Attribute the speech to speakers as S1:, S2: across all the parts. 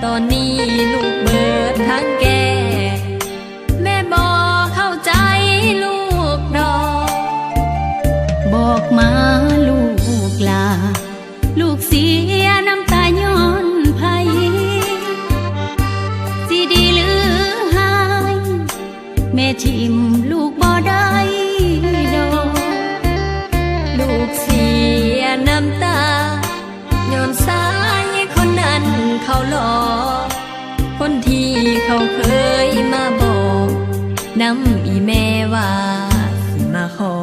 S1: ตอนนี้ลูกเบิดทางแก่แม่บอกเข้าใจลูกดอก
S2: บอกมาลูกลาลูกเสียน้ำตาย้อนไผสิดีหรือหายแม่ทิมลูกบ่ได้ดอก
S1: ลูกเสียน้ำตาย้อนสายคนนั้นเขาหลอกคนที่เขาเคยมาบอกน้ำอีแม่ว่าสิมาขอ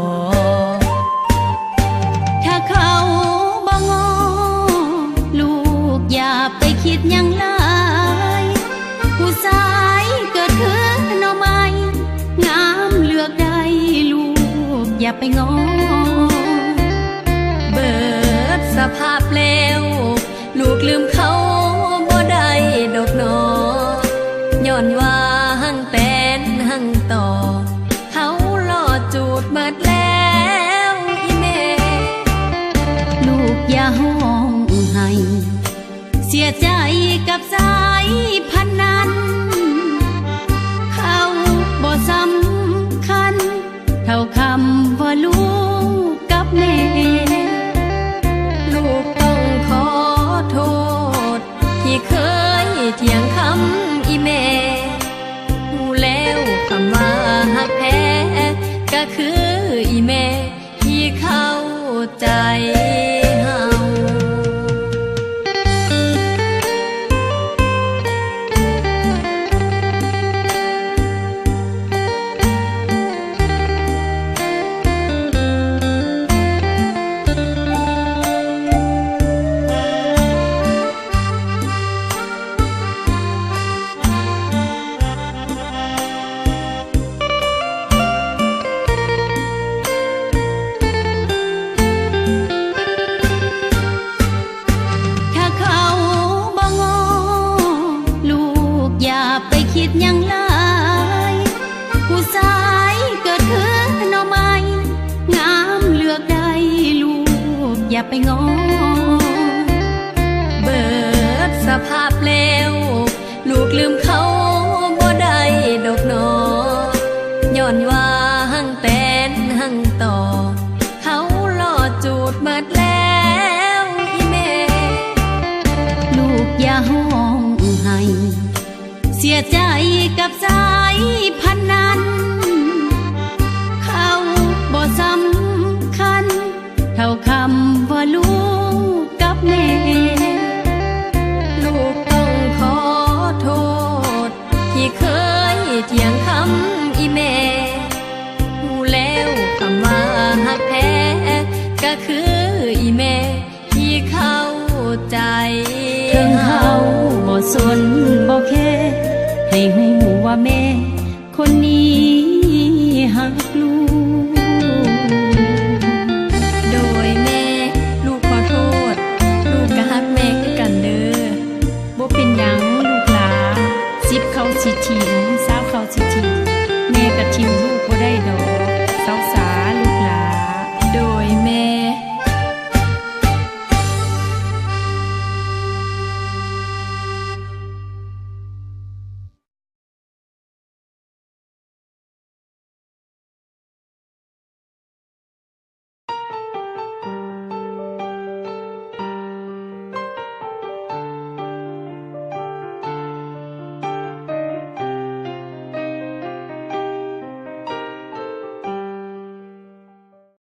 S2: ถ้าเขาบ่งอลูกอย่าไปคิดหยังหลายผู้ชายเกิดขึ้นเอาใหม่งามเลือกได้ลูกอย่าไปงอ
S1: เบิดสภาพแล้วลูกลืมเขาบ่ได้ดอกหนอย้อนว่าหั่งแตนหั่งต่อเขาหล่อจูดเบิดแล้วอีแม่
S2: ลูกอย่าห้องให้เสียใจกับสายพันนั้นเขาบ่สำคัญเท่าคำว่าลูกกับแม่
S1: ลูกต้องขอโทษที่เคยเถียงคำอีแม่รู้แล้วคำว่าหักแท้ก็คืออีแม่ที่เข้าใจเฮา
S2: คิดยังหลายผู้ชายเกิดขึ้นเอาใหม่งามเลือกได้ลูกอย่าไปงอ
S1: เบิดสภาพแล้วลูกลืมเขาบ่ได้ดอกหนอย้อนว่าหั่งแตนหั่งต่อเขาหล่อจูดเบิดแล้วอีแม่
S2: ลูกอย่าห้องให้เสียใจกับสายพันนั้นเขาบ่สำคัญเท่าคำว่าลูกกับแม่
S1: ลูกต้องขอโทษที่เคยเถียงคำอีแม่รู้แล้วคำว่าหักแท้ก็คืออีแม่ที่เข้าใจ
S2: ถึงเขาบ่สนบ่แค่ให้หูว่าแม่